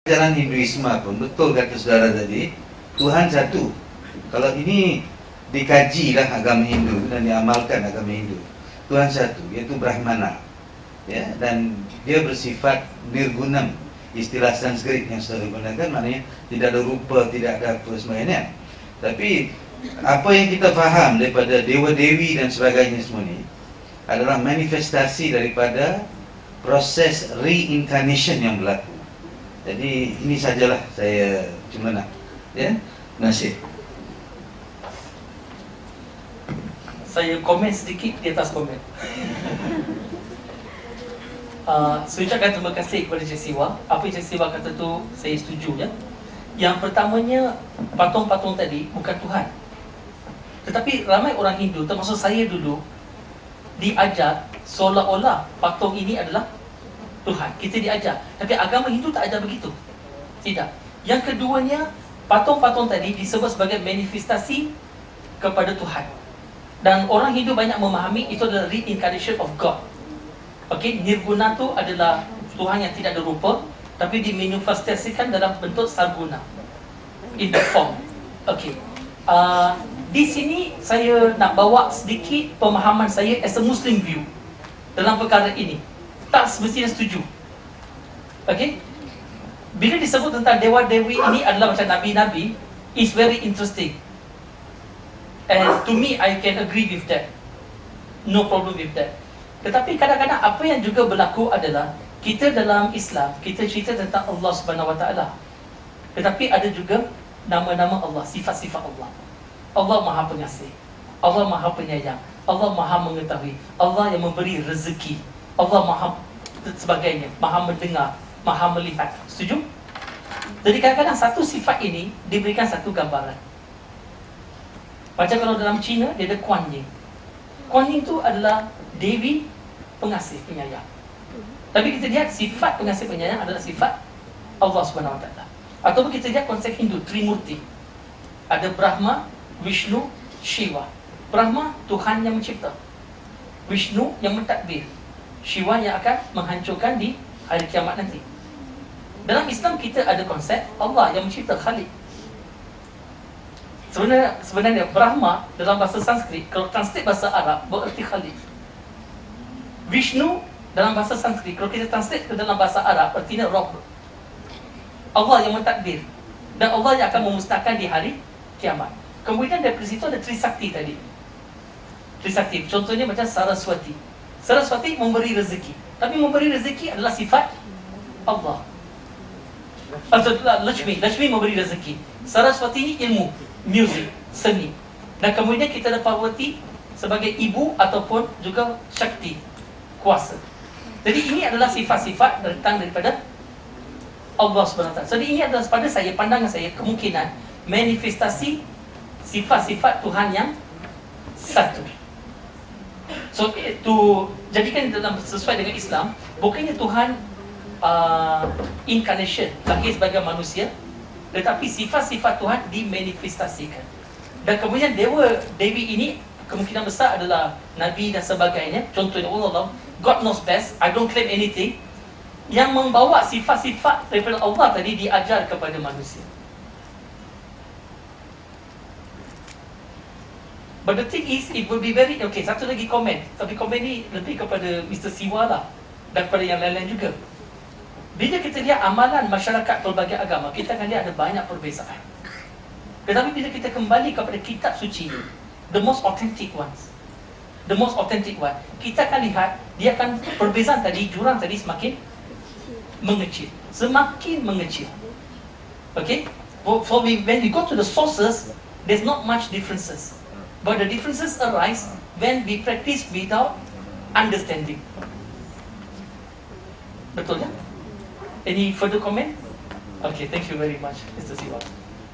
Ajaran Hinduisme pun betul kata saudara tadi, Tuhan satu. Kalau ini dikajilah agama Hindu dan diamalkan agama Hindu, Tuhan satu, yaitu Brahmana, ya, dan dia bersifat nirgunam. Istilah Sanskrit yang selalu digunakan maknanya tidak ada rupa, tidak ada apa semuanya. Tapi apa yang kita faham daripada dewa-dewi dan sebagainya semua ni adalah manifestasi daripada proses reincarnation yang berlaku. Jadi ini sajalah saya cuma nak, ya. Terima kasih. Saya komen sedikit di atas komen. Saya ucapkan terima kasih kepada Cik Siwa. Apa yang Cik Siwa kata tu saya setuju, ya. Yang pertamanya, patung-patung tadi bukan Tuhan. Tetapi ramai orang Hindu, termasuk saya dulu, diajar seolah-olah patung ini adalah Tuhan. Kita diajar. Tapi agama Hindu tak ajar begitu. Tidak. Yang keduanya, patung-patung tadi disebut sebagai manifestasi kepada Tuhan. Dan orang Hindu banyak memahami itu adalah reincarnation of God. Okey, nirguna tu adalah Tuhan yang tidak ada rupa, tapi dimanifestasikan dalam bentuk sarguna, in the form. Okey. Di sini saya nak bawa sedikit pemahaman saya as a Muslim view dalam perkara ini. Tak semestinya setuju. Okey. Bila disebut tentang dewa-dewi ini adalah macam nabi-nabi, is very interesting. And to me, I can agree with that. No problem with that. Tetapi kadang-kadang apa yang juga berlaku adalah kita dalam Islam, kita cerita tentang Allah Subhanahu Wa Taala. Tetapi ada juga nama-nama Allah, sifat-sifat Allah. Allah Maha Pengasih, Allah Maha Penyayang, Allah Maha Mengetahui, Allah yang memberi rezeki, Allah Maha sebagainya, Maha Mendengar, Maha Melihat. Setuju? Jadi kadang-kadang satu sifat ini diberikan satu gambaran. Macam kalau dalam Cina dia ada Kuan Yin. Kuan Yin tu adalah Dewi Pengasih Penyayang. Tapi kita lihat sifat pengasih penyayang adalah sifat Allah Subhanahu Wa Taala. Ataupun kita lihat konsep Hindu Trimurti. Ada Brahma, Vishnu, Shiva. Brahma Tuhan yang mencipta, Vishnu yang mentadbir, Shiva yang akan menghancurkan di hari kiamat nanti. Dalam Islam kita ada konsep Allah yang mencipta, Khalik. Sebenarnya Brahma dalam bahasa Sanskrit, kalau translate bahasa Arab bererti Khalik. Vishnu dalam bahasa Sanskrit, kalau kita translate ke dalam bahasa Arab, artinya Rabb. Allah yang mentadbir, dan Allah yang akan memusnahkan di hari kiamat. Kemudian dari situ ada Trisakti tadi. Trisakti, contohnya macam Saraswati. Saraswati memberi rezeki, tapi memberi rezeki adalah sifat Allah. Lakshmi memberi rezeki. Saraswati ini ilmu, music, seni. Dan kemudian kita ada Parvati sebagai ibu ataupun juga Shakti, kuasa. Jadi ini adalah sifat-sifat datang daripada Allah SWT. Jadi ini adalah pada saya, pandangan saya, kemungkinan manifestasi sifat-sifat Tuhan yang satu. So to jadikan dalam sesuai dengan Islam, bukannya Tuhan incarnation, lahir sebagai manusia, tetapi sifat-sifat Tuhan dimanifestasikan. Dan kemudian dewi ini kemungkinan besar adalah Nabi dan sebagainya. Contohnya Allah, God knows best, I don't claim anything. Yang membawa sifat-sifat daripada Allah tadi diajar kepada manusia. But the thing is, it will be very... Okay, satu lagi komen. Tapi komen ni lebih kepada Mr. Siwa lah, dan kepada yang lain-lain juga. Bila kita lihat amalan masyarakat pelbagai agama, kita akan lihat ada banyak perbezaan. Tetapi bila kita kembali kepada kitab suci, the most authentic ones, the most authentic one, kita akan lihat dia akan perbezaan tadi, jurang tadi semakin mengecil, semakin mengecil. Okay? When we go to the sources, there's not much differences, but the differences arise when we practice without understanding. Betul ya? Any further comment? Okay, thank you very much, Mr. Siwa.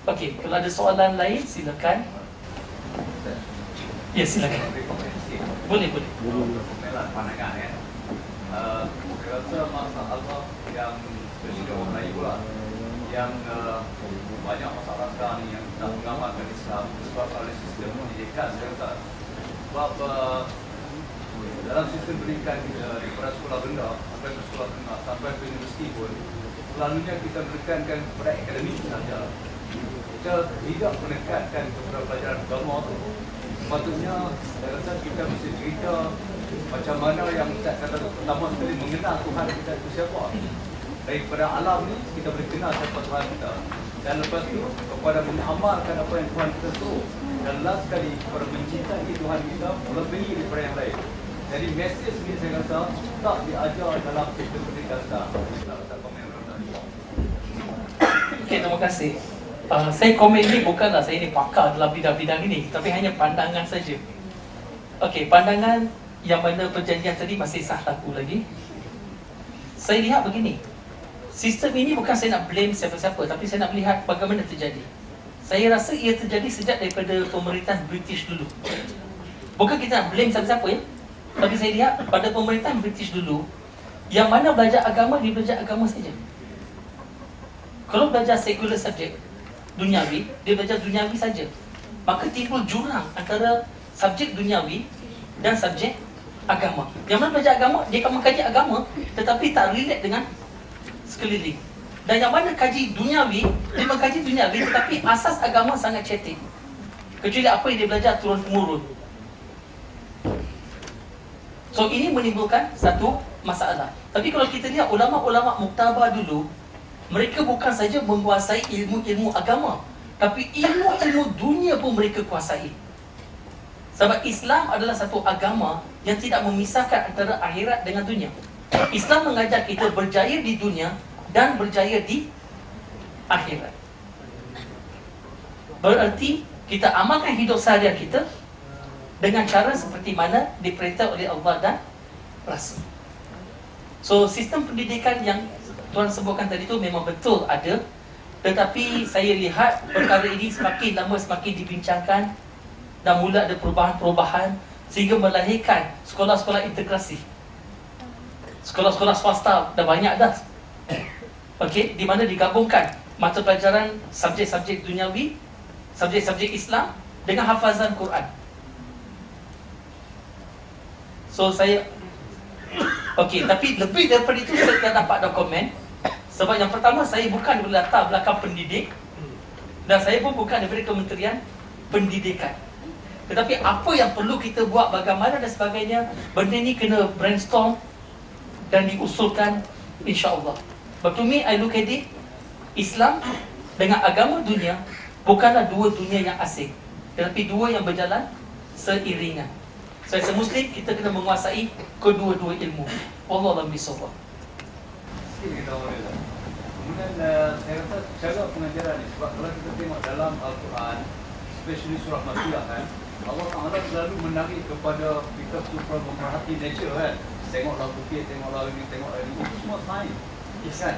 Okay, kalau ada soalan lain silakan. Ya, silakan. Boleh. Pandangan ya. Saya rasa masalah yang spesifik orang Melayu lah, yang banyak masalah sekarang ni yang tak mengamalkan Islam sebab oleh sistem pendidikan. Saya rasa sebab dalam sistem pendidikan kita daripada sekolah rendah sampai ke sekolah menengah sampai ke universiti pun selalunya kita menekankan kepada akademik saja. Kita tidak menekankan kepada pelajaran agama tu. Sepatutnya saya rasa kita mesti cerita macam mana yang Ustaz kata pertama sekali mengenal Tuhan kita itu siapa. Daripada alam ni kita boleh kenal siapa Tuhan kita. Dan lepas tu kepada mengamalkan apa yang Tuhan kita suruh. Dan last sekali kepada mencintai Tuhan kita melebihi daripada yang lain. Jadi mesej ni saya rasa tak diajar dalam sistem pendidikan kita. Okey, terima kasih. Saya komen ni bukanlah saya ni pakar dalam bidang-bidang ini, tapi hanya pandangan saja. Okey, pandangan yang mana perjanjian tadi masih sah laku lagi. Saya lihat begini. Sistem ini bukan saya nak blame siapa-siapa, tapi saya nak melihat bagaimana terjadi. Saya rasa ia terjadi sejak daripada pemerintahan British dulu. Bukan kita nak blame siapa-siapa ya. Tapi saya lihat pada pemerintahan British dulu, yang mana belajar agama, dia belajar agama saja. Kalau belajar secular subject, duniawi, dia belajar duniawi saja. Maka timbul jurang antara subjek duniawi dan subjek agama. Yang mana belajar agama, dia akan mengkaji agama tetapi tak relate dengan sekeliling. Dan yang mana kaji duniawi, dia mengkaji duniawi tetapi asas agama sangat cetek. Kecuali apa yang dia belajar turun-temurun. So ini menimbulkan satu masalah. Tapi kalau kita lihat ulama-ulama muktabar dulu, mereka bukan saja menguasai ilmu-ilmu agama, tapi ilmu-ilmu dunia pun mereka kuasai. Sebab Islam adalah satu agama yang tidak memisahkan antara akhirat dengan dunia. Islam mengajar kita berjaya di dunia dan berjaya di akhirat. Berarti kita amalkan hidup seharian kita dengan cara seperti mana diperintah oleh Allah dan Rasul. So sistem pendidikan yang Tuan sebutkan tadi tu memang betul ada, tetapi saya lihat perkara ini semakin lama semakin dibincangkan dan mula ada perubahan-perubahan sehingga melahirkan sekolah-sekolah integrasi. Sekolah-sekolah swasta dah banyak dah. Okey, di mana digabungkan mata pelajaran subjek-subjek duniawi, subjek-subjek Islam dengan hafazan Quran. So saya okey, tapi lebih daripada itu saya tak dapat dokumen. Sebab yang pertama, saya bukan berlatar belakang pendidik dan saya pun bukan daripada Kementerian Pendidikan. Tetapi apa yang perlu kita buat, bagaimana dan sebagainya, benda ni kena brainstorm dan diusulkan insya-Allah. But to me, I look at it, Islam dengan agama dunia bukanlah dua dunia yang asing, tetapi dua yang berjalan seiringan. So as a Muslim, kita kena menguasai kedua-dua ilmu. Wallahu a'lam bishawab. Kemudian saya rasa cara pengajaran ni, sebab kalau kita tengok dalam Al-Quran, especially surah Makkiyah kan, Allah Ta'ala selalu menarik kepada kita supaya memerhati nature kan. Tengoklah bukit, tengoklah ini, tengoklah ini, itu semua sains kan.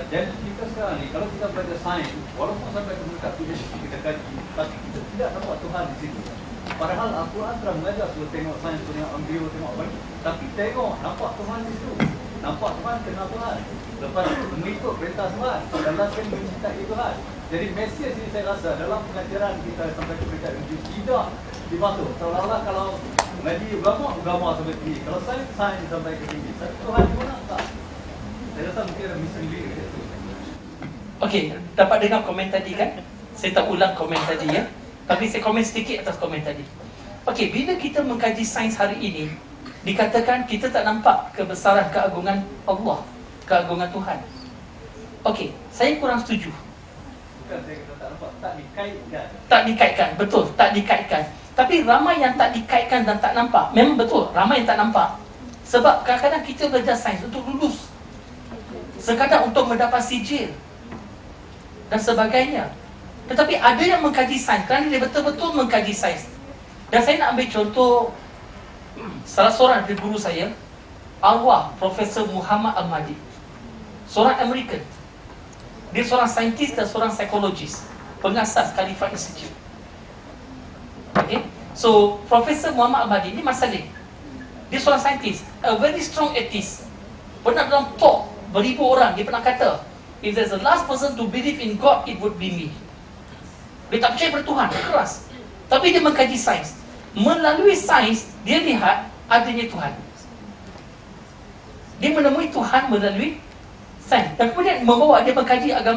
Jadi kita sekarang ni, kalau kita belajar sains, walaupun sampai ke dekat PhD kita kaji, tapi kita tidak nampak Tuhan di situ. Padahal Al-Quran telah mengajar suruh tengok sains, tengok embryo, tengok apa ni, tapi tengok, nampak Tuhan di situ. Nampak Tuhan, kenal Tuhan. Lepas itu mengikut perintah Tuhan, dan langsung mencintai Tuhan. Jadi mesej ini saya rasa dalam pengajaran kita sampai ke peringkat ini tidak dibasuh. Seolah-olah kalau mengaji agama sampai tinggi, kalau sains sampai ke tinggi, Tuhan di mana tak? Saya rasa mungkin ada misleading kat situ. Okey, dapat dengar komen tadi kan? Saya tak ulang komen tadi ya, tapi saya komen sedikit atas komen tadi. Okey, bila kita mengkaji sains hari ini, dikatakan kita tak nampak kebesaran keagungan Allah, keagungan Tuhan. Okey, saya kurang setuju. Bukan saya kata tak nampak, tak dikaitkan. Tak dikaitkan, betul, tak dikaitkan. Tapi ramai yang tak dikaitkan dan tak nampak. Memang betul, ramai yang tak nampak. Sebab kadang-kadang kita belajar sains untuk lulus, sekadar untuk mendapat sijil dan sebagainya. Tetapi ada yang mengkaji sains kerana dia betul-betul mengkaji sains. Dan saya nak ambil contoh salah seorang dari guru saya, arwah Profesor Muhammad Al-Mahdi, seorang American. Dia seorang saintis dan seorang psikologis, pengasas Khalifah Institute. Okay? So Profesor Muhammad Al-Mahdi ni masalah. Dia seorang saintis, a very strong atheist. Pernah dalam talk beribu orang, dia pernah kata, if there's a last person to believe in God, it would be me. Dia tak percaya pada Tuhan, keras. Tapi dia mengkaji sains. Melalui sains, dia lihat adanya Tuhan. Dia menemui Tuhan melalui sains, dan kemudian membawa dia mengkaji agama